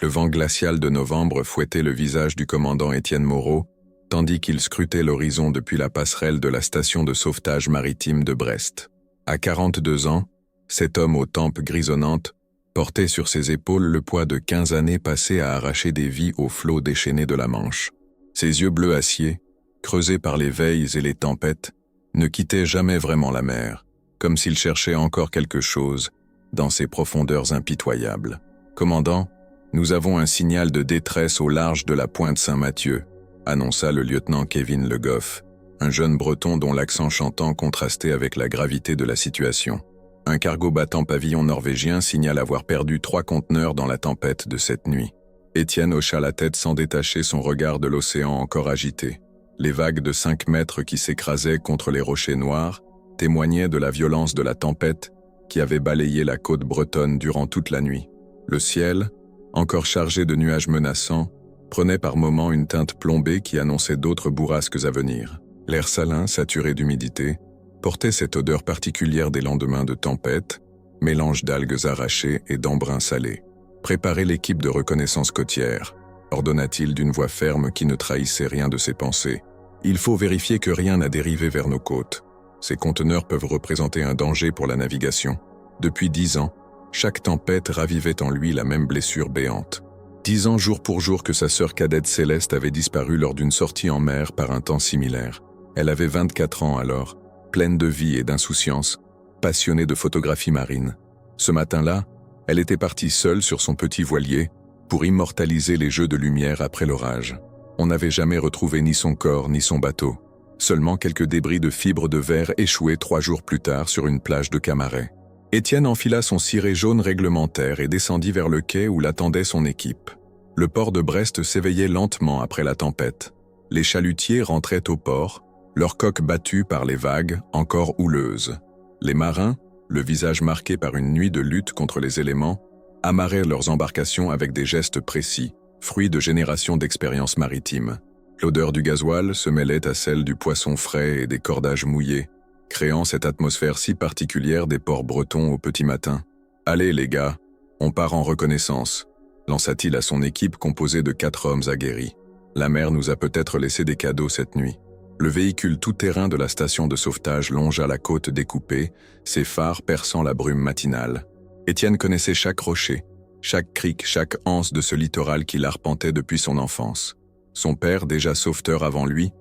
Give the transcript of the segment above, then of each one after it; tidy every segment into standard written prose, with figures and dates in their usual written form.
Le vent glacial de novembre fouettait le visage du commandant Étienne Moreau, tandis qu'il scrutait l'horizon depuis la passerelle de la station de sauvetage maritime de Brest. À 42 ans, cet homme aux tempes grisonnantes portait sur ses épaules le poids de 15 années passées à arracher des vies aux flots déchaînés de la Manche. Ses yeux bleu acier, creusés par les veilles et les tempêtes, ne quittaient jamais vraiment la mer, comme s'il cherchait encore quelque chose dans ses profondeurs impitoyables. « Commandant, nous avons un signal de détresse au large de la pointe Saint-Mathieu », annonça le lieutenant Kevin Le Goff, un jeune breton dont l'accent chantant contrastait avec la gravité de la situation. Un cargo battant pavillon norvégien signale avoir perdu 3 conteneurs dans la tempête de cette nuit. Étienne hocha la tête sans détacher son regard de l'océan encore agité. Les vagues de 5 mètres qui s'écrasaient contre les rochers noirs témoignaient de la violence de la tempête qui avait balayé la côte bretonne durant toute la nuit. Le ciel, encore chargé de nuages menaçants, prenait par moments une teinte plombée qui annonçait d'autres bourrasques à venir. L'air salin, saturé d'humidité, portait cette odeur particulière des lendemains de tempête, mélange d'algues arrachées et d'embrun salé. « Préparez l'équipe de reconnaissance côtière », ordonna-t-il d'une voix ferme qui ne trahissait rien de ses pensées. « Il faut vérifier que rien n'a dérivé vers nos côtes. Ces conteneurs peuvent représenter un danger pour la navigation. Depuis 10 ans, chaque tempête ravivait en lui la même blessure béante. 10 ans jour pour jour que sa sœur cadette Céleste avait disparu lors d'une sortie en mer par un temps similaire. Elle avait 24 ans alors, pleine de vie et d'insouciance, passionnée de photographie marine. Ce matin-là, elle était partie seule sur son petit voilier pour immortaliser les jeux de lumière après l'orage. On n'avait jamais retrouvé ni son corps ni son bateau. Seulement quelques débris de fibres de verre échoués 3 jours plus tard sur une plage de Camaret. Étienne enfila son ciré jaune réglementaire et descendit vers le quai où l'attendait son équipe. Le port de Brest s'éveillait lentement après la tempête. Les chalutiers rentraient au port, leurs coques battues par les vagues encore houleuses. Les marins, le visage marqué par une nuit de lutte contre les éléments, amarraient leurs embarcations avec des gestes précis, fruits de générations d'expériences maritimes. L'odeur du gasoil se mêlait à celle du poisson frais et des cordages mouillés, créant cette atmosphère si particulière des ports bretons au petit matin. « Allez les gars, on part en reconnaissance », lança-t-il à son équipe composée de 4 hommes aguerris. La mer nous a peut-être laissé des cadeaux cette nuit. Le véhicule tout-terrain de la station de sauvetage longea la côte découpée, ses phares perçant la brume matinale. Étienne connaissait chaque rocher, chaque crique, chaque anse de ce littoral qu'il arpentait depuis son enfance. Son père, déjà sauveteur avant lui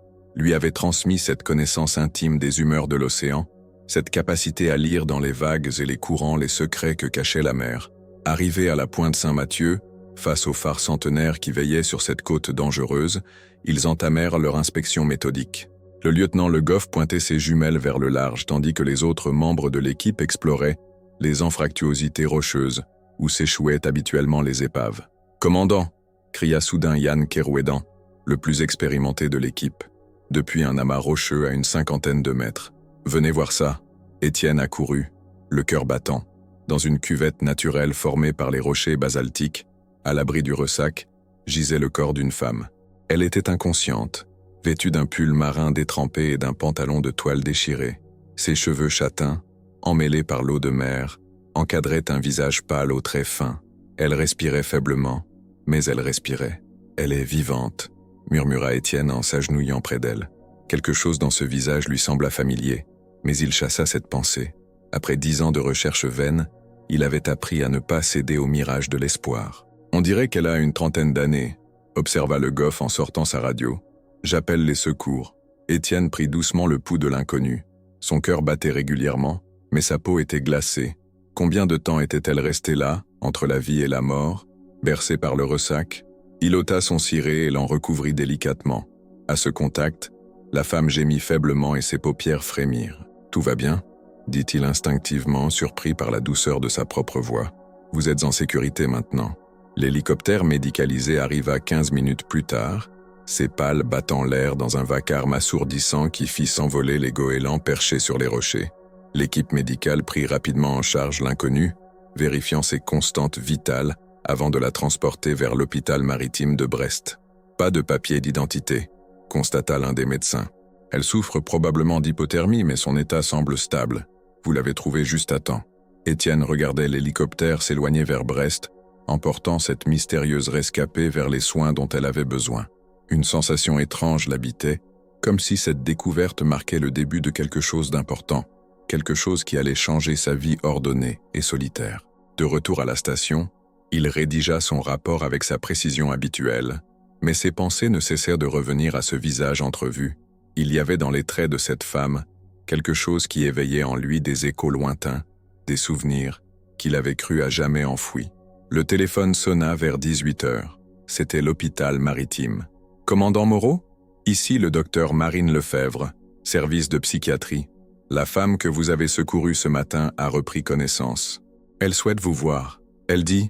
avait transmis cette connaissance intime des humeurs de l'océan, cette capacité à lire dans les vagues et les courants les secrets que cachait la mer. Arrivés à la pointe Saint-Mathieu, face aux phares centenaires qui veillaient sur cette côte dangereuse, ils entamèrent leur inspection méthodique. Le lieutenant Le Goff pointait ses jumelles vers le large, tandis que les autres membres de l'équipe exploraient les anfractuosités rocheuses où s'échouaient habituellement les épaves. « Commandant !» cria soudain Yann Kerouédan, le plus expérimenté de l'équipe, depuis un amas rocheux à une 50aine de mètres. « Venez voir ça !» Étienne accourut, le cœur battant. Dans une cuvette naturelle formée par les rochers basaltiques, à l'abri du ressac, gisait le corps d'une femme. Elle était inconsciente, vêtue d'un pull marin détrempé et d'un pantalon de toile déchiré. Ses cheveux châtains, emmêlés par l'eau de mer, encadraient un visage pâle aux traits fins. Elle respirait faiblement, mais elle respirait. « Elle est vivante », murmura Étienne en s'agenouillant près d'elle. Quelque chose dans ce visage lui sembla familier, mais il chassa cette pensée. Après 10 ans de recherche vaine, il avait appris à ne pas céder au mirage de l'espoir. « On dirait qu'elle a une 30aine d'années », observa Le Goff en sortant sa radio. « J'appelle les secours. » Étienne prit doucement le pouls de l'inconnu. Son cœur battait régulièrement, mais sa peau était glacée. Combien de temps était-elle restée là, entre la vie et la mort, bercée par le ressac? Il ôta son ciré et l'en recouvrit délicatement. À ce contact, la femme gémit faiblement et ses paupières frémirent. « Tout va bien ?» dit-il instinctivement, surpris par la douceur de sa propre voix. « Vous êtes en sécurité maintenant. » L'hélicoptère médicalisé arriva 15 minutes plus tard, ses pales battant l'air dans un vacarme assourdissant qui fit s'envoler les goélands perchés sur les rochers. L'équipe médicale prit rapidement en charge l'inconnue, vérifiant ses constantes vitales avant de la transporter vers l'hôpital maritime de Brest. « Pas de papier d'identité », constata l'un des médecins. « Elle souffre probablement d'hypothermie, mais son état semble stable. Vous l'avez trouvée juste à temps. » Étienne regardait l'hélicoptère s'éloigner vers Brest, emportant cette mystérieuse rescapée vers les soins dont elle avait besoin. Une sensation étrange l'habitait, comme si cette découverte marquait le début de quelque chose d'important, quelque chose qui allait changer sa vie ordonnée et solitaire. De retour à la station, il rédigea son rapport avec sa précision habituelle, mais ses pensées ne cessèrent de revenir à ce visage entrevu. Il y avait dans les traits de cette femme quelque chose qui éveillait en lui des échos lointains, des souvenirs qu'il avait cru à jamais enfouis. Le téléphone sonna vers 18 heures. C'était l'hôpital maritime. « Commandant Moreau ? Ici le docteur Marine Lefebvre, service de psychiatrie. La femme que vous avez secourue ce matin a repris connaissance. Elle souhaite vous voir. Elle dit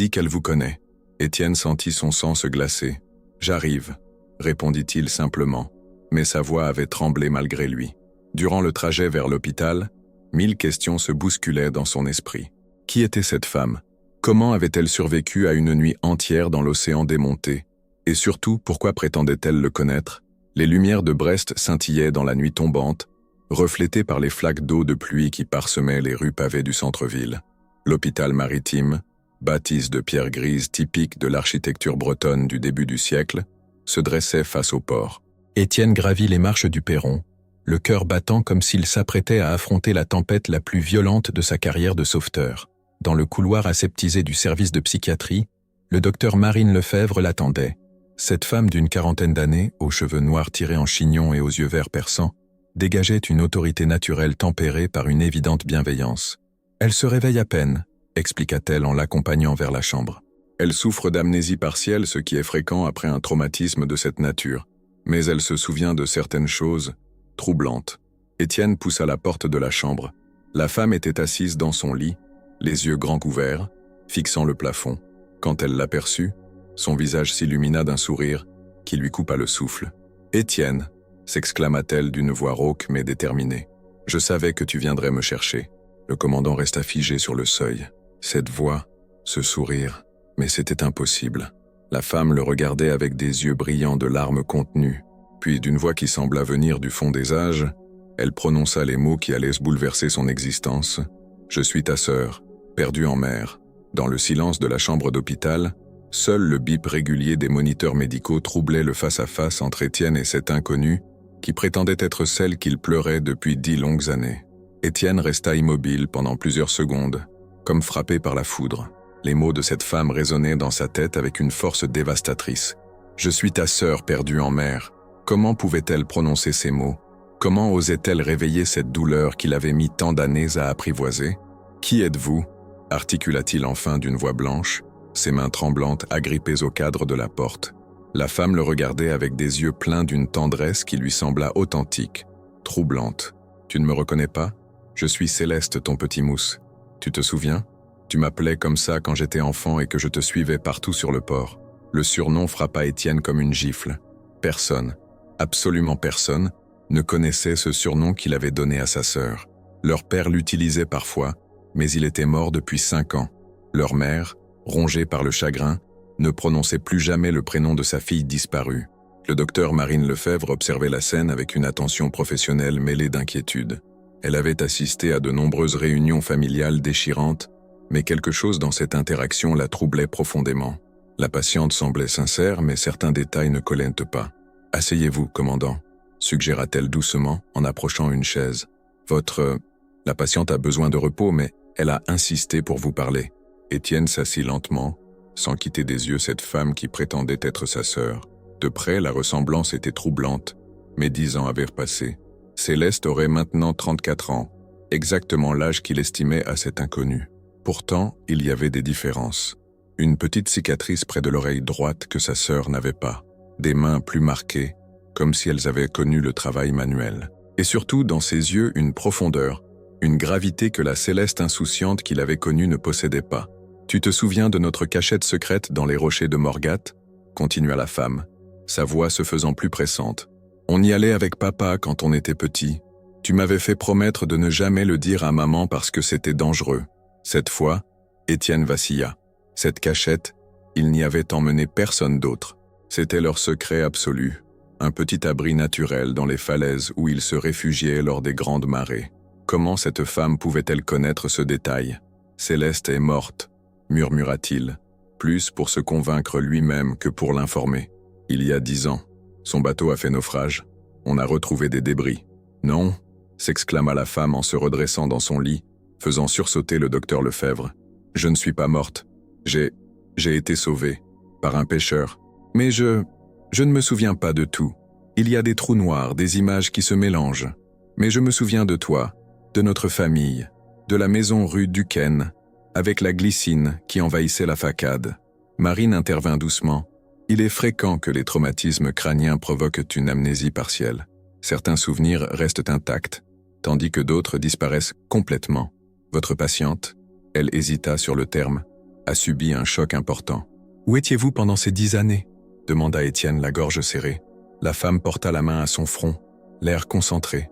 qu'elle vous connaît. » Étienne sentit son sang se glacer. « J'arrive », répondit-il simplement, mais sa voix avait tremblé malgré lui. Durant le trajet vers l'hôpital, 1000 questions se bousculaient dans son esprit. Qui était cette femme ? Comment avait-elle survécu à une nuit entière dans l'océan démonté ? Et surtout, pourquoi prétendait-elle le connaître ? Les lumières de Brest scintillaient dans la nuit tombante, reflétées par les flaques d'eau de pluie qui parsemaient les rues pavées du centre-ville. L'hôpital maritime, bâtisse de pierre grise typique de l'architecture bretonne du début du siècle, se dressait face au port. Étienne gravit les marches du perron, le cœur battant comme s'il s'apprêtait à affronter la tempête la plus violente de sa carrière de sauveteur. Dans le couloir aseptisé du service de psychiatrie, le docteur Marine Lefebvre l'attendait. Cette femme d'une quarantaine d'années, aux cheveux noirs tirés en chignon et aux yeux verts perçants, dégageait une autorité naturelle tempérée par une évidente bienveillance. « Elle se réveille à peine », expliqua-t-elle en l'accompagnant vers la chambre. Elle souffre d'amnésie partielle, ce qui est fréquent après un traumatisme de cette nature. Mais elle se souvient de certaines choses troublantes. Étienne poussa la porte de la chambre. La femme était assise dans son lit, les yeux grands ouverts, fixant le plafond. Quand elle l'aperçut, son visage s'illumina d'un sourire qui lui coupa le souffle. « Étienne !» s'exclama-t-elle d'une voix rauque mais déterminée. « Je savais que tu viendrais me chercher. » Le commandant resta figé sur le seuil. Cette voix, ce sourire, mais c'était impossible. La femme le regardait avec des yeux brillants de larmes contenues. Puis, d'une voix qui sembla venir du fond des âges, elle prononça les mots qui allaient bouleverser son existence. « Je suis ta sœur, perdue en mer. » Dans le silence de la chambre d'hôpital, seul le bip régulier des moniteurs médicaux troublait le face-à-face entre Étienne et cette inconnue qui prétendait être celle qu'il pleurait depuis 10 longues années. Étienne resta immobile pendant plusieurs secondes, comme frappé par la foudre. Les mots de cette femme résonnaient dans sa tête avec une force dévastatrice. « Je suis ta sœur perdue en mer. » Comment pouvait-elle prononcer ces mots ? Comment osait-elle réveiller cette douleur qu'il avait mis tant d'années à apprivoiser ? « Qui êtes-vous » articula-t-il enfin d'une voix blanche, ses mains tremblantes agrippées au cadre de la porte. La femme le regardait avec des yeux pleins d'une tendresse qui lui sembla authentique, troublante. « Tu ne me reconnais pas ? Je suis Céleste, ton petit mousse. Tu te souviens ? Tu m'appelais comme ça quand j'étais enfant et que je te suivais partout sur le port. » Le surnom frappa Étienne comme une gifle. Personne, absolument personne, ne connaissait ce surnom qu'il avait donné à sa sœur. Leur père l'utilisait parfois, mais il était mort depuis 5 ans. Leur mère, rongée par le chagrin, ne prononçait plus jamais le prénom de sa fille disparue. Le docteur Marine Lefebvre observait la scène avec une attention professionnelle mêlée d'inquiétude. Elle avait assisté à de nombreuses réunions familiales déchirantes, mais quelque chose dans cette interaction la troublait profondément. La patiente semblait sincère, mais certains détails ne collaient pas. « Asseyez-vous, commandant », suggéra-t-elle doucement en approchant une chaise. « La patiente a besoin de repos, mais elle a insisté pour vous parler. » Étienne s'assit lentement, sans quitter des yeux cette femme qui prétendait être sa sœur. De près, la ressemblance était troublante, mais 10 ans avaient passé. Céleste aurait maintenant 34 ans, exactement l'âge qu'il estimait à cet inconnu. Pourtant, il y avait des différences. Une petite cicatrice près de l'oreille droite que sa sœur n'avait pas. Des mains plus marquées, comme si elles avaient connu le travail manuel. Et surtout, dans ses yeux, une profondeur, une gravité que la Céleste insouciante qu'il avait connue ne possédait pas. « Tu te souviens de notre cachette secrète dans les rochers de Morgat ?» continua la femme, sa voix se faisant plus pressante. « On y allait avec papa quand on était petit. Tu m'avais fait promettre de ne jamais le dire à maman parce que c'était dangereux. » Cette fois, Étienne vacilla. Cette cachette, il n'y avait emmené personne d'autre. C'était leur secret absolu, un petit abri naturel dans les falaises où ils se réfugiaient lors des grandes marées. Comment cette femme pouvait-elle connaître ce détail ? Céleste est morte. murmura-t-il, plus pour se convaincre lui-même que pour l'informer. Il y a 10 ans, son bateau a fait naufrage. On a retrouvé des débris. Non, s'exclama la femme en se redressant dans son lit, faisant sursauter le docteur Lefebvre. Je ne suis pas morte. J'ai été sauvée par un pêcheur. Mais je ne me souviens pas de tout. Il y a des trous noirs, des images qui se mélangent. Mais je me souviens de toi, de notre famille, de la maison rue Duquesne, avec la glycine qui envahissait la façade. Marine intervint doucement. Il est fréquent que les traumatismes crâniens provoquent une amnésie partielle. Certains souvenirs restent intacts, tandis que d'autres disparaissent complètement. Votre patiente, elle hésita sur le terme, a subi un choc important. « Où étiez-vous pendant ces 10 années ?» demanda Étienne, la gorge serrée. La femme porta la main à son front, l'air concentré.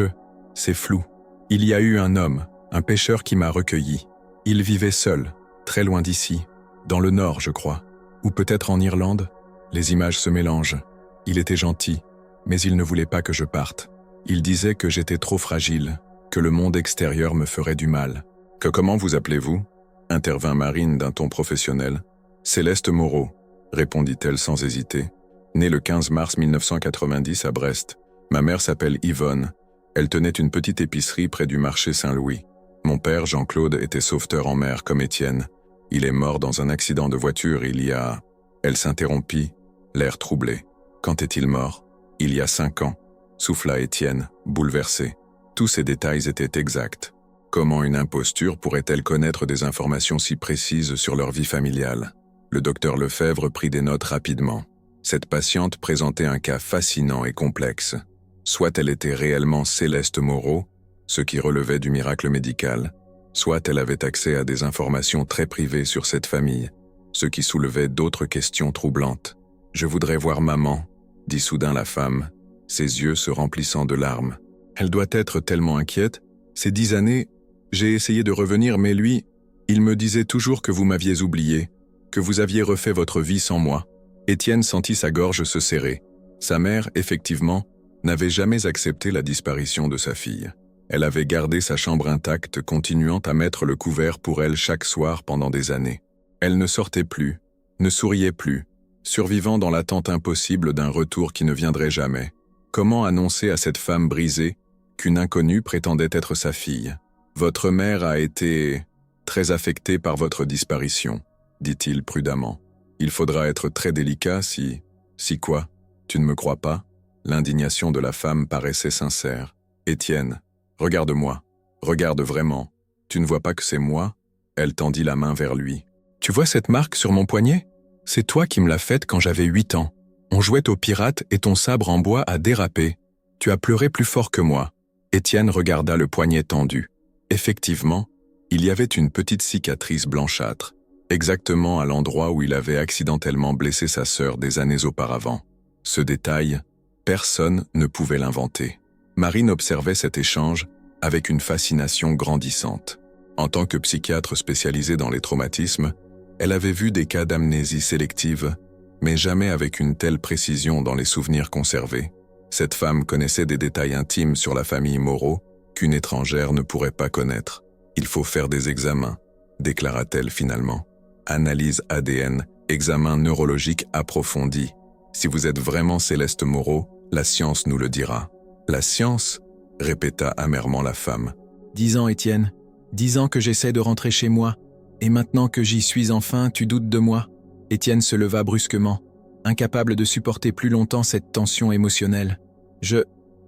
« C'est flou. Il y a eu un homme, un pêcheur qui m'a recueilli. Il vivait seul, très loin d'ici, dans le nord, je crois. Ou peut-être en Irlande. Les images se mélangent. Il était gentil, mais il ne voulait pas que je parte. Il disait que j'étais trop fragile, que le monde extérieur me ferait du mal. « Comment vous appelez-vous » intervint Marine d'un ton professionnel. « Céleste Moreau » répondit-elle sans hésiter. Née le 15 mars 1990 à Brest. Ma mère s'appelle Yvonne. Elle tenait une petite épicerie près du marché Saint-Louis. Mon père, Jean-Claude, était sauveteur en mer comme Étienne. Il est mort dans un accident de voiture il y a... Elle s'interrompit, l'air troublé. Quand est-il mort ? Il y a 5 ans, souffla Étienne, bouleversé. Tous ces détails étaient exacts. Comment une imposture pourrait-elle connaître des informations si précises sur leur vie familiale ? Le docteur Lefebvre prit des notes rapidement. Cette patiente présentait un cas fascinant et complexe. Soit elle était réellement Céleste Moreau, ce qui relevait du miracle médical, soit elle avait accès à des informations très privées sur cette famille, ce qui soulevait d'autres questions troublantes. « Je voudrais voir maman », dit soudain la femme, ses yeux se remplissant de larmes. « Elle doit être tellement inquiète. Ces 10 années, j'ai essayé de revenir, mais lui, il me disait toujours que vous m'aviez oublié, que vous aviez refait votre vie sans moi. » Étienne sentit sa gorge se serrer. Sa mère, effectivement, n'avait jamais accepté la disparition de sa fille. Elle avait gardé sa chambre intacte, continuant à mettre le couvert pour elle chaque soir pendant des années. Elle ne sortait plus, ne souriait plus, survivant dans l'attente impossible d'un retour qui ne viendrait jamais. Comment annoncer à cette femme brisée qu'une inconnue prétendait être sa fille ? « Votre mère a été très affectée par votre disparition, » dit-il prudemment. « Il faudra être très délicat si... » « Si quoi ? Tu ne me crois pas ?» L'indignation de la femme paraissait sincère. « Étienne, regarde-moi. Regarde vraiment. Tu ne vois pas que c'est moi ?» Elle tendit la main vers lui. « Tu vois cette marque sur mon poignet ? C'est toi qui me l'as faite quand j'avais 8 ans. On jouait aux pirates et ton sabre en bois a dérapé. Tu as pleuré plus fort que moi. » Étienne regarda le poignet tendu. Effectivement, il y avait une petite cicatrice blanchâtre, exactement à l'endroit où il avait accidentellement blessé sa sœur des années auparavant. Ce détail, personne ne pouvait l'inventer. Marine observait cet échange avec une fascination grandissante. En tant que psychiatre spécialisée dans les traumatismes, elle avait vu des cas d'amnésie sélective, mais jamais avec une telle précision dans les souvenirs conservés. Cette femme connaissait des détails intimes sur la famille Moreau qu'une étrangère ne pourrait pas connaître. « Il faut faire des examens », déclara-t-elle finalement. « Analyse ADN, examen neurologique approfondi. Si vous êtes vraiment Céleste Moreau, la science nous le dira. » « La science ?» répéta amèrement la femme. « 10 ans, Étienne. 10 ans que j'essaie de rentrer chez moi. Et maintenant que j'y suis enfin, tu doutes de moi ?» Étienne se leva brusquement, incapable de supporter plus longtemps cette tension émotionnelle. «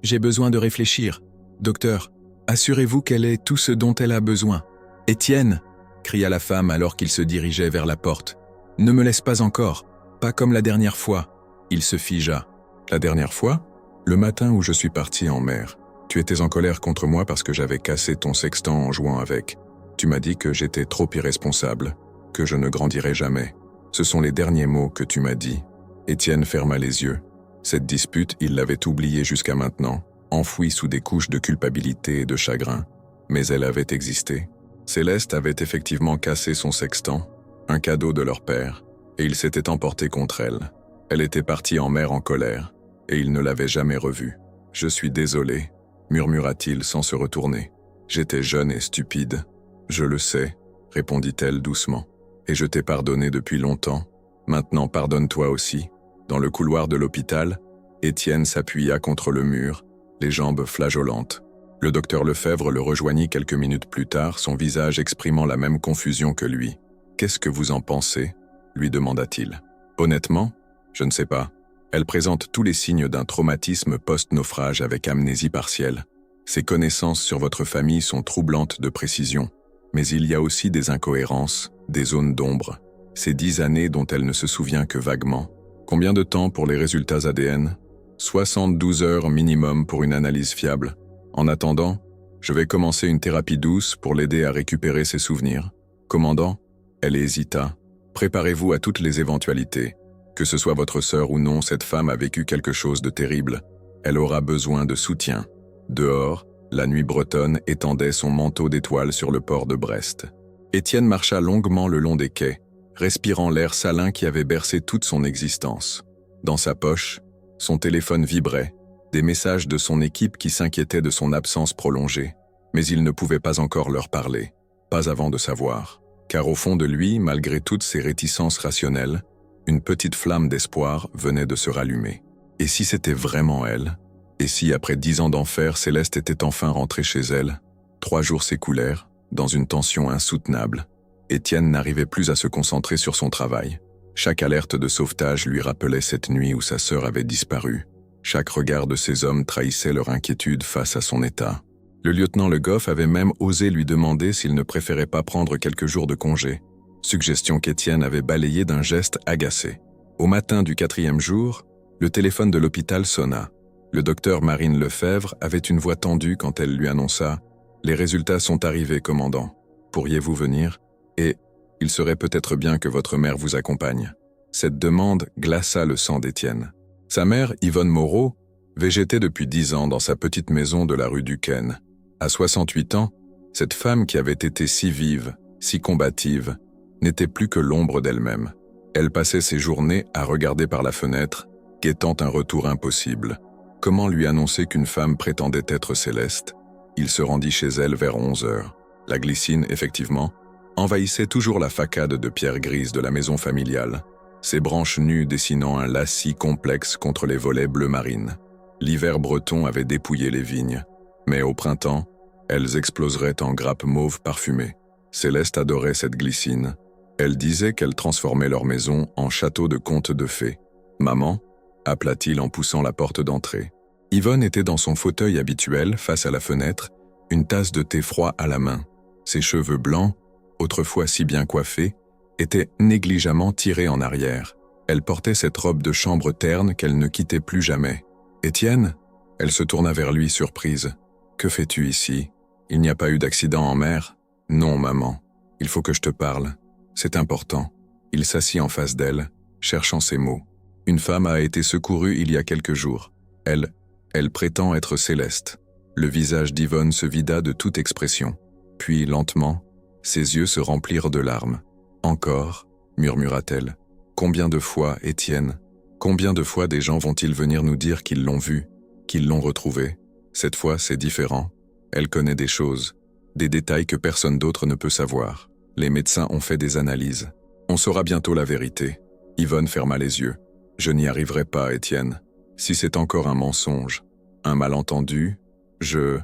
J'ai besoin de réfléchir. Docteur, assurez-vous qu'elle ait tout ce dont elle a besoin. »« Étienne !» cria la femme alors qu'il se dirigeait vers la porte. « Ne me laisse pas encore, pas comme la dernière fois. » Il se figea. « La dernière fois ? Le matin où je suis parti en mer. Tu étais en colère contre moi parce que j'avais cassé ton sextant en jouant avec. Tu m'as dit que j'étais trop irresponsable, que je ne grandirais jamais. Ce sont les derniers mots que tu m'as dit. » Étienne ferma les yeux. Cette dispute, il l'avait oubliée jusqu'à maintenant, enfouie sous des couches de culpabilité et de chagrin. Mais elle avait existé. Céleste avait effectivement cassé son sextant, un cadeau de leur père, et il s'était emporté contre elle. Elle était partie en mer en colère, et il ne l'avait jamais revue. « Je suis désolé », murmura-t-il sans se retourner. « J'étais jeune et stupide. »« Je le sais », répondit-elle doucement. « Et je t'ai pardonné depuis longtemps. Maintenant pardonne-toi aussi. » Dans le couloir de l'hôpital, Étienne s'appuya contre le mur, les jambes flageolantes. Le docteur Lefebvre le rejoignit quelques minutes plus tard, son visage exprimant la même confusion que lui. « Qu'est-ce que vous en pensez ?» lui demanda-t-il. « Honnêtement, je ne sais pas. Elle présente tous les signes d'un traumatisme post-naufrage avec amnésie partielle. Ses connaissances sur votre famille sont troublantes de précision. Mais il y a aussi des incohérences, des zones d'ombre. Ces 10 années dont elle ne se souvient que vaguement. Combien de temps pour les résultats ADN ? 72 heures minimum pour une analyse fiable. En attendant, je vais commencer une thérapie douce pour l'aider à récupérer ses souvenirs. Commandant, elle hésita. Préparez-vous à toutes les éventualités. Que ce soit votre sœur ou non, cette femme a vécu quelque chose de terrible. Elle aura besoin de soutien. Dehors, la nuit bretonne étendait son manteau d'étoiles sur le port de Brest. Étienne marcha longuement le long des quais, respirant l'air salin qui avait bercé toute son existence. Dans sa poche, son téléphone vibrait, des messages de son équipe qui s'inquiétaient de son absence prolongée. Mais il ne pouvait pas encore leur parler, pas avant de savoir. Car au fond de lui, malgré toutes ses réticences rationnelles, une petite flamme d'espoir venait de se rallumer. Et si c'était vraiment elle ? Et si, après 10 ans d'enfer, Céleste était enfin rentrée chez elle ? 3 jours s'écoulèrent, dans une tension insoutenable. Étienne n'arrivait plus à se concentrer sur son travail. Chaque alerte de sauvetage lui rappelait cette nuit où sa sœur avait disparu. Chaque regard de ces hommes trahissait leur inquiétude face à son état. Le lieutenant Le Goff avait même osé lui demander s'il ne préférait pas prendre quelques jours de congé. Suggestion qu'Étienne avait balayée d'un geste agacé. Au matin du 4e jour, le téléphone de l'hôpital sonna. Le docteur Marine Lefebvre avait une voix tendue quand elle lui annonça « Les résultats sont arrivés, commandant. Pourriez-vous venir ? Et il serait peut-être bien que votre mère vous accompagne. » Cette demande glaça le sang d'Étienne. Sa mère, Yvonne Moreau, végétait depuis 10 ans dans sa petite maison de la rue Duquesne. À 68 ans, cette femme qui avait été si vive, si combative, n'était plus que l'ombre d'elle-même. Elle passait ses journées à regarder par la fenêtre, guettant un retour impossible. Comment lui annoncer qu'une femme prétendait être Céleste ? Il se rendit chez elle vers 11 heures. La glycine, effectivement, envahissait toujours la façade de pierre grise de la maison familiale, ses branches nues dessinant un lacis complexe contre les volets bleu marine. L'hiver breton avait dépouillé les vignes, mais au printemps, elles exploseraient en grappes mauves parfumées. Céleste adorait cette glycine. Elle disait qu'elle transformait leur maison en château de contes de fées. « Maman » appela-t-il en poussant la porte d'entrée. Yvonne était dans son fauteuil habituel, face à la fenêtre, une tasse de thé froid à la main. Ses cheveux blancs, autrefois si bien coiffés, étaient négligemment tirés en arrière. Elle portait cette robe de chambre terne qu'elle ne quittait plus jamais. « Étienne » Elle se tourna vers lui, surprise. « Que fais-tu ici ? Il n'y a pas eu d'accident en mer ? » « Non, maman. Il faut que je te parle. C'est important. » Il s'assit en face d'elle, cherchant ses mots. « Une femme a été secourue il y a quelques jours. Elle prétend être Céleste. » Le visage d'Yvonne se vida de toute expression. Puis, lentement, ses yeux se remplirent de larmes. « Encore » murmura-t-elle. « Combien de fois, Étienne ? Combien de fois des gens vont-ils venir nous dire qu'ils l'ont vue, qu'ils l'ont retrouvée ? Cette fois, c'est différent. Elle connaît des choses. Des détails que personne d'autre ne peut savoir. Les médecins ont fait des analyses. On saura bientôt la vérité. » Yvonne ferma les yeux. « Je n'y arriverai pas, Étienne. Si c'est encore un mensonge, un malentendu, je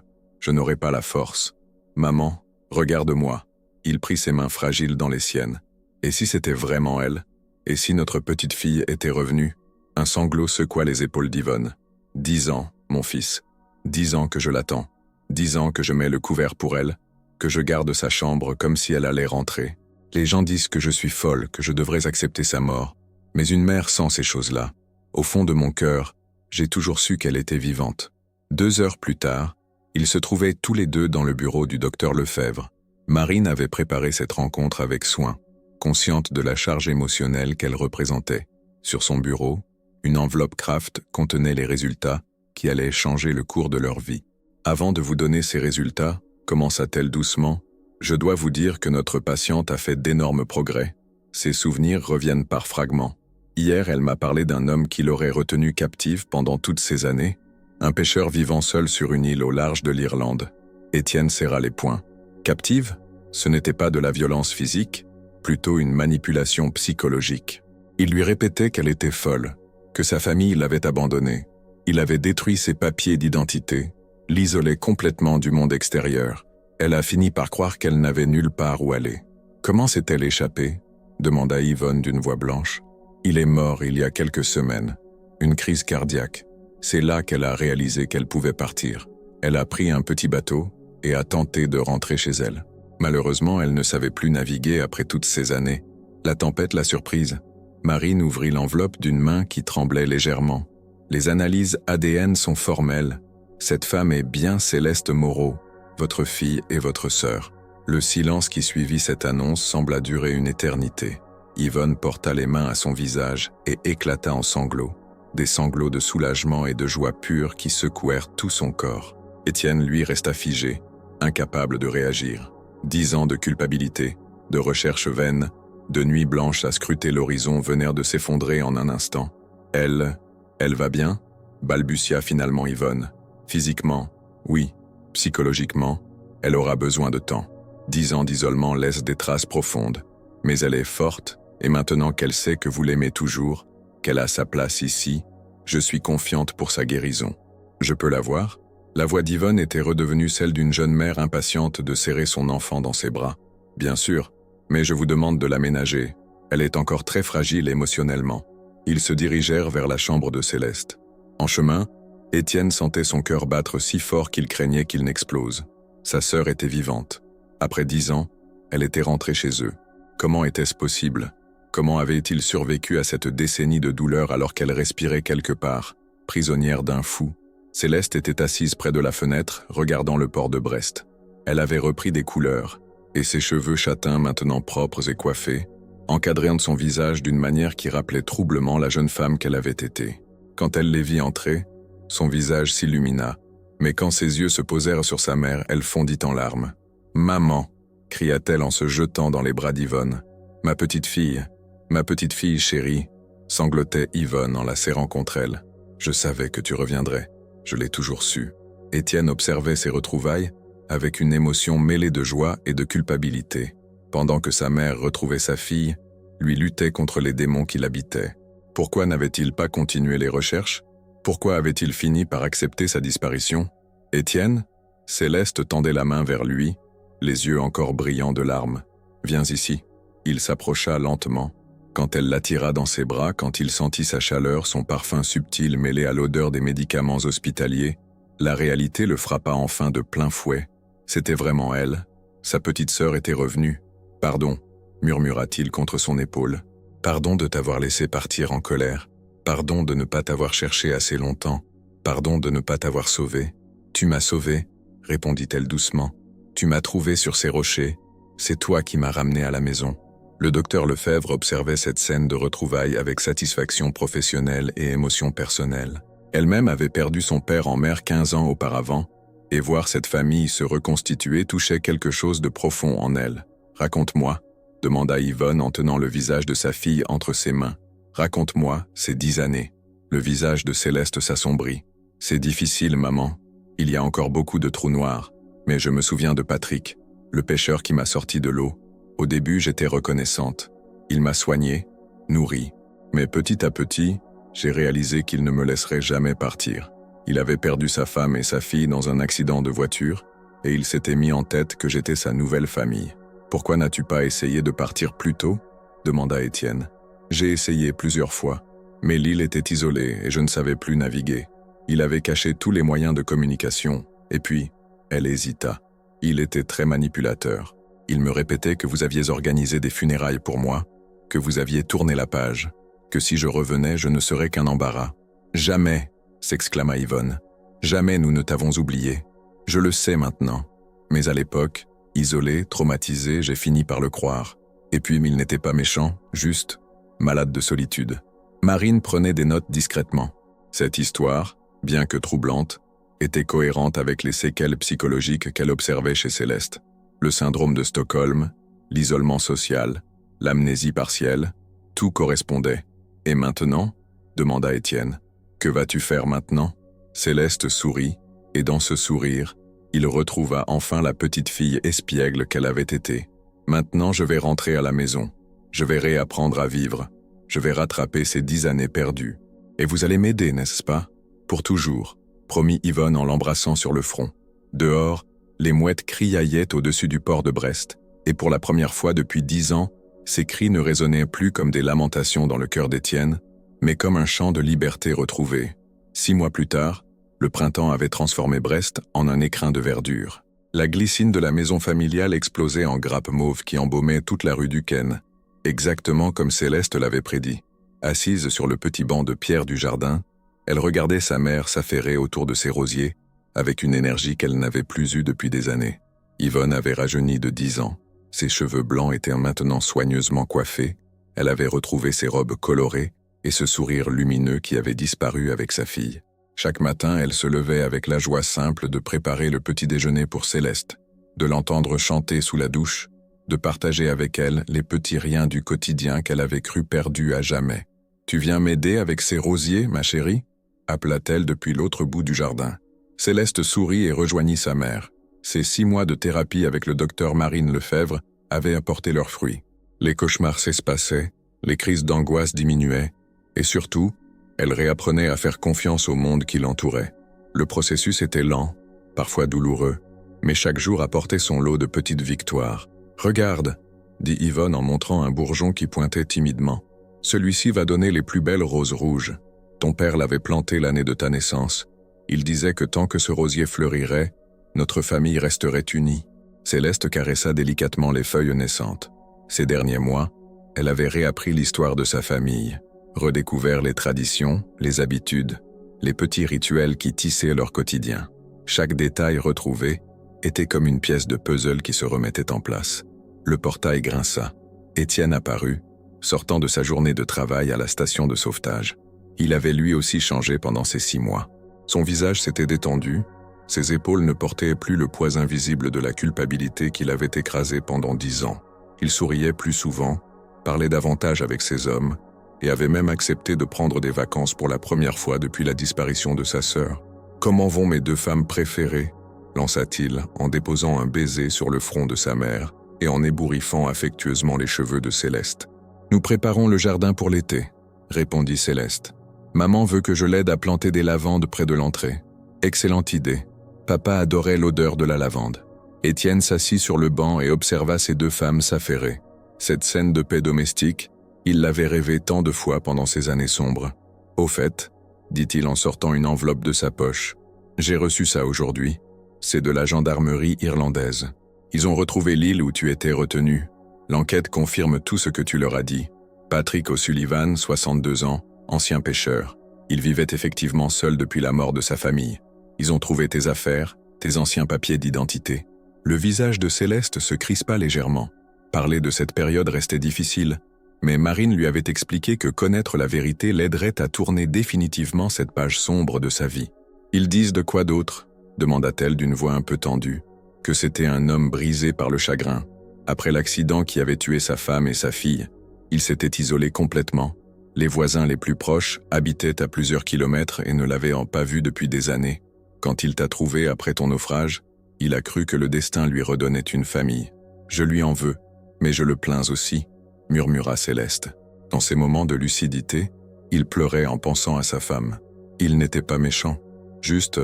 n'aurai pas la force. Maman, regarde-moi. » Il prit ses mains fragiles dans les siennes. Et si c'était vraiment elle ? Et si notre petite fille était revenue ? Un sanglot secoua les épaules d'Yvonne. 10 ans, mon fils. 10 ans que je l'attends. 10 ans que je mets le couvert pour elle, que je garde sa chambre comme si elle allait rentrer. Les gens disent que je suis folle, que je devrais accepter sa mort. Mais une mère sent ces choses-là. Au fond de mon cœur, j'ai toujours su qu'elle était vivante. 2 heures plus tard, ils se trouvaient tous les deux dans le bureau du docteur Lefebvre. Marine avait préparé cette rencontre avec soin, consciente de la charge émotionnelle qu'elle représentait. Sur son bureau, une enveloppe Kraft contenait les résultats qui allaient changer le cours de leur vie. « Avant de vous donner ces résultats, » commença-t-elle doucement, « je dois vous dire que notre patiente a fait d'énormes progrès. Ses souvenirs reviennent par fragments. Hier, elle m'a parlé d'un homme qui l'aurait retenue captive pendant toutes ces années, un pêcheur vivant seul sur une île au large de l'Irlande. » Étienne serra les poings. « Captive ? Ce n'était pas de la violence physique ? plutôt une manipulation psychologique. Il lui répétait qu'elle était folle, que sa famille l'avait abandonnée. Il avait détruit ses papiers d'identité, l'isolait complètement du monde extérieur. Elle a fini par croire qu'elle n'avait nulle part où aller. « Comment s'est-elle échappée » demanda Yvonne d'une voix blanche. « Il est mort il y a quelques semaines. Une crise cardiaque. C'est là qu'elle a réalisé qu'elle pouvait partir. Elle a pris un petit bateau et a tenté de rentrer chez elle. Malheureusement, elle ne savait plus naviguer après toutes ces années. La tempête l'a surprise. Marine ouvrit l'enveloppe d'une main qui tremblait légèrement. Les analyses ADN sont formelles. Cette femme est bien Céleste Moreau, votre fille et votre sœur. » Le silence qui suivit cette annonce sembla durer une éternité. Yvonne porta les mains à son visage et éclata en sanglots. Des sanglots de soulagement et de joie pure qui secouèrent tout son corps. Étienne, lui, resta figé, incapable de réagir. 10 ans de culpabilité, de recherche vaine, de nuits blanches à scruter l'horizon venèrent de s'effondrer en un instant. Elle va bien » balbutia finalement Yvonne. Physiquement, oui. Psychologiquement, elle aura besoin de temps. 10 ans d'isolement laissent des traces profondes. Mais elle est forte, et maintenant qu'elle sait que vous l'aimez toujours, qu'elle a sa place ici, je suis confiante pour sa guérison. Je peux la voir ? La voix d'Yvonne était redevenue celle d'une jeune mère impatiente de serrer son enfant dans ses bras. Bien sûr, mais je vous demande de l'aménager. Elle est encore très fragile émotionnellement. Ils se dirigèrent vers la chambre de Céleste. En chemin, Étienne sentait son cœur battre si fort qu'il craignait qu'il n'explose. Sa sœur était vivante. Après 10 ans, elle était rentrée chez eux. Comment était-ce possible ? Comment avait-il survécu à cette décennie de douleur alors qu'elle respirait quelque part, prisonnière d'un fou ? Céleste était assise près de la fenêtre, regardant le port de Brest. Elle avait repris des couleurs, et ses cheveux châtains maintenant propres et coiffés, encadrant son visage d'une manière qui rappelait troublement la jeune femme qu'elle avait été. Quand elle les vit entrer, son visage s'illumina, mais quand ses yeux se posèrent sur sa mère, elle fondit en larmes. « Maman !» cria-t-elle en se jetant dans les bras d'Yvonne. « Ma petite fille chérie !» sanglotait Yvonne en la serrant contre elle. « Je savais que tu reviendrais, je l'ai toujours su. » Étienne observait ces retrouvailles avec une émotion mêlée de joie et de culpabilité, pendant que sa mère retrouvait sa fille, lui luttait contre les démons qui l'habitaient. Pourquoi n'avait-il pas continué les recherches ? Pourquoi avait-il fini par accepter sa disparition ? Étienne ? Céleste tendait la main vers lui, les yeux encore brillants de larmes. « Viens ici. » Il s'approcha lentement. Quand elle l'attira dans ses bras, quand il sentit sa chaleur, son parfum subtil mêlé à l'odeur des médicaments hospitaliers, la réalité le frappa enfin de plein fouet. C'était vraiment elle. Sa petite sœur était revenue. « Pardon » murmura-t-il contre son épaule. « Pardon de t'avoir laissé partir en colère. Pardon de ne pas t'avoir cherché assez longtemps. Pardon de ne pas t'avoir sauvé. »« Tu m'as sauvé » répondit-elle doucement. « Tu m'as trouvé sur ces rochers. C'est toi qui m'as ramené à la maison. » Le docteur Lefebvre observait cette scène de retrouvailles avec satisfaction professionnelle et émotion personnelle. Elle-même avait perdu son père en mer 15 ans auparavant, et voir cette famille se reconstituer touchait quelque chose de profond en elle. « Raconte-moi » demanda Yvonne en tenant le visage de sa fille entre ses mains. « Raconte-moi ces 10 années. » Le visage de Céleste s'assombrit. « C'est difficile, maman. Il y a encore beaucoup de trous noirs. Mais je me souviens de Patrick, le pêcheur qui m'a sorti de l'eau. Au début, j'étais reconnaissante. Il m'a soignée, nourrie. Mais petit à petit, j'ai réalisé qu'il ne me laisserait jamais partir. Il avait perdu sa femme et sa fille dans un accident de voiture, et il s'était mis en tête que j'étais sa nouvelle famille. « Pourquoi n'as-tu pas essayé de partir plus tôt ?» demanda Étienne. « J'ai essayé plusieurs fois, mais l'île était isolée et je ne savais plus naviguer. Il avait caché tous les moyens de communication, et puis, elle hésita. Il était très manipulateur. Il me répétait que vous aviez organisé des funérailles pour moi, que vous aviez tourné la page, que si je revenais, je ne serais qu'un embarras. « Jamais !» s'exclama Yvonne. « Jamais nous ne t'avons oublié. Je le sais maintenant. Mais à l'époque, isolé, traumatisé, j'ai fini par le croire. Et puis, il n'était pas méchant, juste malade de solitude. » Marine prenait des notes discrètement. Cette histoire, bien que troublante, était cohérente avec les séquelles psychologiques qu'elle observait chez Céleste. Le syndrome de Stockholm, l'isolement social, l'amnésie partielle, tout correspondait. « Et maintenant ?» demanda Étienne. « Que vas-tu faire maintenant ?» Céleste sourit, et dans ce sourire, il retrouva enfin la petite fille espiègle qu'elle avait été. Maintenant, je vais rentrer à la maison. Je vais réapprendre à vivre. Je vais rattraper ces 10 années perdues. Et vous allez m'aider, n'est-ce pas? Pour toujours, promit Yvonne en l'embrassant sur le front. Dehors, les mouettes criaillaient au-dessus du port de Brest, et pour la première fois depuis 10 ans, ces cris ne résonnaient plus comme des lamentations dans le cœur d'Étienne, mais comme un chant de liberté retrouvé. 6 mois plus tard, le printemps avait transformé Brest en un écrin de verdure. La glycine de la maison familiale explosait en grappes mauves qui embaumaient toute la rue Duquesne, exactement comme Céleste l'avait prédit. Assise sur le petit banc de pierre du jardin, elle regardait sa mère s'affairer autour de ses rosiers, avec une énergie qu'elle n'avait plus eue depuis des années. Yvonne avait rajeuni de 10 ans. Ses cheveux blancs étaient maintenant soigneusement coiffés, elle avait retrouvé ses robes colorées et ce sourire lumineux qui avait disparu avec sa fille. Chaque matin, elle se levait avec la joie simple de préparer le petit déjeuner pour Céleste, de l'entendre chanter sous la douche, de partager avec elle les petits riens du quotidien qu'elle avait cru perdus à jamais. « Tu viens m'aider avec ces rosiers, ma chérie ?» appela-t-elle depuis l'autre bout du jardin. Céleste sourit et rejoignit sa mère. Ces 6 mois de thérapie avec le docteur Marine Lefebvre avaient apporté leurs fruits. Les cauchemars s'espaçaient, les crises d'angoisse diminuaient, et surtout, elle réapprenait à faire confiance au monde qui l'entourait. Le processus était lent, parfois douloureux, mais chaque jour apportait son lot de petites victoires. « Regarde !» dit Yvonne en montrant un bourgeon qui pointait timidement. « Celui-ci va donner les plus belles roses rouges. Ton père l'avait planté l'année de ta naissance. Il disait que tant que ce rosier fleurirait, notre famille resterait unie. » Céleste caressa délicatement les feuilles naissantes. Ces derniers mois, elle avait réappris l'histoire de sa famille, redécouvert les traditions, les habitudes, les petits rituels qui tissaient leur quotidien. Chaque détail retrouvé était comme une pièce de puzzle qui se remettait en place. Le portail grinça. Étienne apparut, sortant de sa journée de travail à la station de sauvetage. Il avait lui aussi changé pendant ces 6 mois. Son visage s'était détendu, ses épaules ne portaient plus le poids invisible de la culpabilité qui l'avait écrasé pendant 10 ans. Il souriait plus souvent, parlait davantage avec ses hommes, et avait même accepté de prendre des vacances pour la première fois depuis la disparition de sa sœur. « Comment vont mes 2 femmes préférées ?» lança-t-il en déposant un baiser sur le front de sa mère et en ébouriffant affectueusement les cheveux de Céleste. « Nous préparons le jardin pour l'été, » répondit Céleste. « Maman veut que je l'aide à planter des lavandes près de l'entrée. » Excellente idée. Papa adorait l'odeur de la lavande. Étienne s'assit sur le banc et observa ces 2 femmes s'affairer. Cette scène de paix domestique, il l'avait rêvée tant de fois pendant ces années sombres. « Au fait, » dit-il en sortant une enveloppe de sa poche, « j'ai reçu ça aujourd'hui. C'est de la gendarmerie irlandaise. Ils ont retrouvé l'île où tu étais retenu. L'enquête confirme tout ce que tu leur as dit. Patrick O'Sullivan, 62 ans, ancien pêcheur. Il vivait effectivement seul depuis la mort de sa famille. Ils ont trouvé tes affaires, tes anciens papiers d'identité. » Le visage de Céleste se crispa légèrement. Parler de cette période restait difficile, mais Marine lui avait expliqué que connaître la vérité l'aiderait à tourner définitivement cette page sombre de sa vie. « Ils disent de quoi d'autre ?» demanda-t-elle d'une voix un peu tendue. « Que c'était un homme brisé par le chagrin. Après l'accident qui avait tué sa femme et sa fille, il s'était isolé complètement. Les voisins les plus proches habitaient à plusieurs kilomètres et ne l'avaient pas vu depuis des années. Quand il t'a trouvé après ton naufrage, il a cru que le destin lui redonnait une famille. Je lui en veux, mais je le plains aussi, » murmura Céleste. Dans ces moments de lucidité, il pleurait en pensant à sa femme. Il n'était pas méchant, juste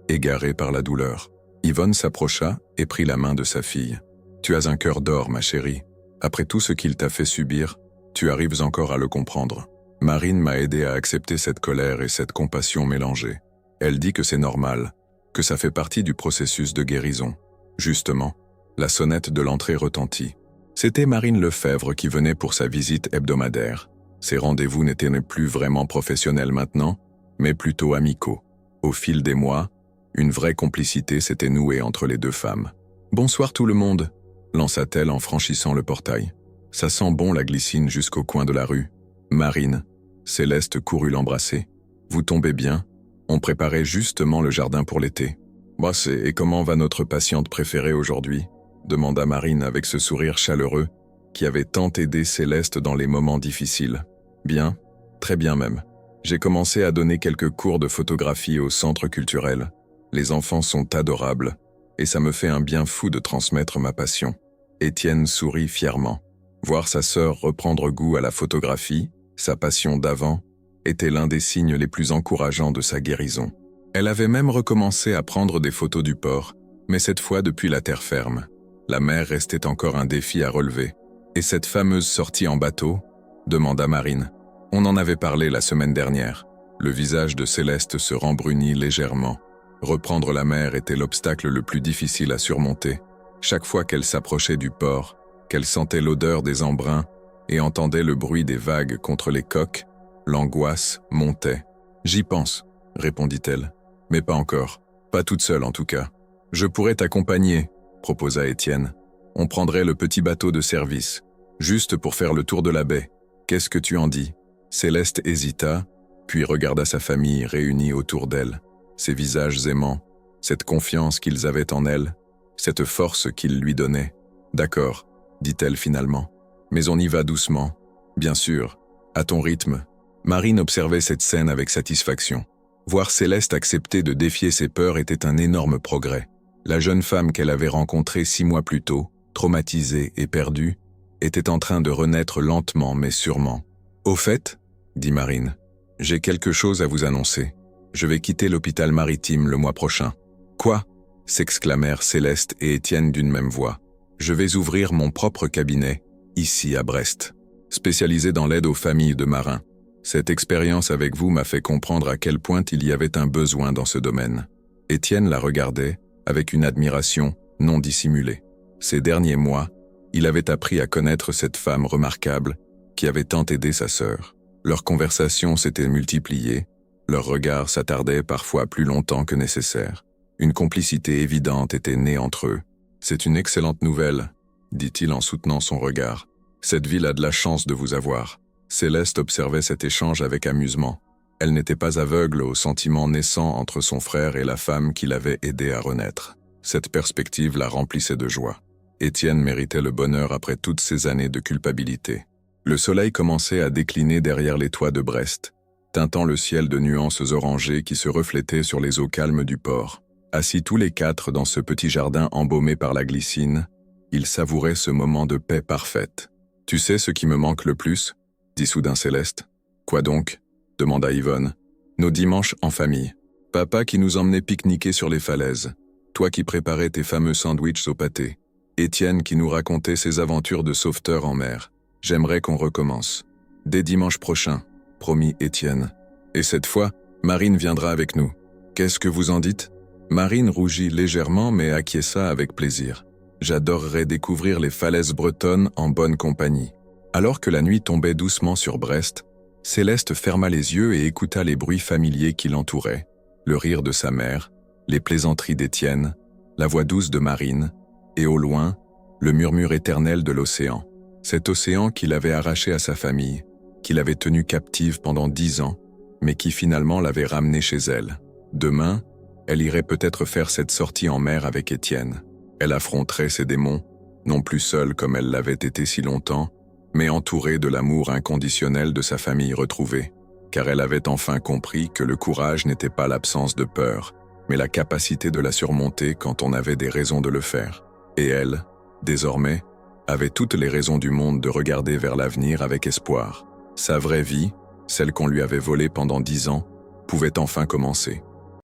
égaré par la douleur. Yvonne s'approcha et prit la main de sa fille. « Tu as un cœur d'or, ma chérie. Après tout ce qu'il t'a fait subir, tu arrives encore à le comprendre. Marine m'a aidé à accepter cette colère et cette compassion mélangées. Elle dit que c'est normal, que ça fait partie du processus de guérison. » Justement, la sonnette de l'entrée retentit. C'était Marine Lefebvre qui venait pour sa visite hebdomadaire. Ses rendez-vous n'étaient plus vraiment professionnels maintenant, mais plutôt amicaux. Au fil des mois, une vraie complicité s'était nouée entre les 2 femmes. « Bonsoir tout le monde !» lança-t-elle en franchissant le portail. « Ça sent bon la glycine jusqu'au coin de la rue. » Marine, Céleste courut l'embrasser. « Vous tombez bien ? On préparait justement le jardin pour l'été. »« Et comment va notre patiente préférée aujourd'hui ?» demanda Marine avec ce sourire chaleureux qui avait tant aidé Céleste dans les moments difficiles. « Bien, très bien même. J'ai commencé à donner quelques cours de photographie au centre culturel. Les enfants sont adorables, et ça me fait un bien fou de transmettre ma passion. » Étienne sourit fièrement. Voir sa sœur reprendre goût à la photographie, sa passion d'avant, était l'un des signes les plus encourageants de sa guérison. Elle avait même recommencé à prendre des photos du port, mais cette fois depuis la terre ferme. La mer restait encore un défi à relever. Et cette fameuse sortie en bateau ? Demanda Marine. On en avait parlé la semaine dernière. Le visage de Céleste se rembrunit légèrement. Reprendre la mer était l'obstacle le plus difficile à surmonter. Chaque fois qu'elle s'approchait du port, qu'elle sentait l'odeur des embruns et entendait le bruit des vagues contre les coques, l'angoisse montait. « J'y pense », répondit-elle. « Mais pas encore. Pas toute seule en tout cas. Je pourrais t'accompagner », proposa Étienne. « On prendrait le petit bateau de service, juste pour faire le tour de la baie. Qu'est-ce que tu en dis ?» Céleste hésita, puis regarda sa famille réunie autour d'elle. Ces visages aimants, cette confiance qu'ils avaient en elle, cette force qu'ils lui donnaient. « D'accord », dit-elle finalement. « Mais on y va doucement. Bien sûr, à ton rythme. » Marine observait cette scène avec satisfaction. Voir Céleste accepter de défier ses peurs était un énorme progrès. La jeune femme qu'elle avait rencontrée 6 mois plus tôt, traumatisée et perdue, était en train de renaître lentement mais sûrement. « Au fait, » dit Marine, « j'ai quelque chose à vous annoncer. Je vais quitter l'hôpital maritime le mois prochain. »« Quoi ?» s'exclamèrent Céleste et Étienne d'une même voix. « Je vais ouvrir mon propre cabinet, ici à Brest, spécialisé dans l'aide aux familles de marins. Cette expérience avec vous m'a fait comprendre à quel point il y avait un besoin dans ce domaine. » Étienne la regardait avec une admiration non dissimulée. Ces derniers mois, il avait appris à connaître cette femme remarquable qui avait tant aidé sa sœur. Leurs conversations s'étaient multipliées, leurs regards s'attardaient parfois plus longtemps que nécessaire. Une complicité évidente était née entre eux. « C'est une excellente nouvelle », dit-il en soutenant son regard. « Cette ville a de la chance de vous avoir. » Céleste observait cet échange avec amusement. Elle n'était pas aveugle aux sentiments naissants entre son frère et la femme qui l'avait aidé à renaître. Cette perspective la remplissait de joie. Étienne méritait le bonheur après toutes ces années de culpabilité. Le soleil commençait à décliner derrière les toits de Brest, teintant le ciel de nuances orangées qui se reflétaient sur les eaux calmes du port. Assis tous les 4 dans ce petit jardin embaumé par la glycine, ils savouraient ce moment de paix parfaite. « Tu sais ce qui me manque le plus ?» dit soudain Céleste. « Quoi donc ?» demanda Yvonne. « Nos dimanches en famille. Papa qui nous emmenait pique-niquer sur les falaises. Toi qui préparais tes fameux sandwichs au pâté. Étienne qui nous racontait ses aventures de sauveteur en mer. J'aimerais qu'on recommence. Dès dimanche prochain, promit Étienne. Et cette fois, Marine viendra avec nous. Qu'est-ce que vous en dites ? Marine rougit légèrement mais acquiesça avec plaisir. J'adorerais découvrir les falaises bretonnes en bonne compagnie. Alors que la nuit tombait doucement sur Brest, Céleste ferma les yeux et écouta les bruits familiers qui l'entouraient, le rire de sa mère, les plaisanteries d'Étienne, la voix douce de Marine, et au loin, le murmure éternel de l'océan. Cet océan qu'il avait arraché à sa famille, qu'il avait tenue captive pendant 10 ans, mais qui finalement l'avait ramenée chez elle. Demain, elle irait peut-être faire cette sortie en mer avec Étienne. Elle affronterait ses démons, non plus seule comme elle l'avait été si longtemps, mais entourée de l'amour inconditionnel de sa famille retrouvée, car elle avait enfin compris que le courage n'était pas l'absence de peur, mais la capacité de la surmonter quand on avait des raisons de le faire. Et elle, désormais, avait toutes les raisons du monde de regarder vers l'avenir avec espoir. Sa vraie vie, celle qu'on lui avait volée pendant 10 ans, pouvait enfin commencer.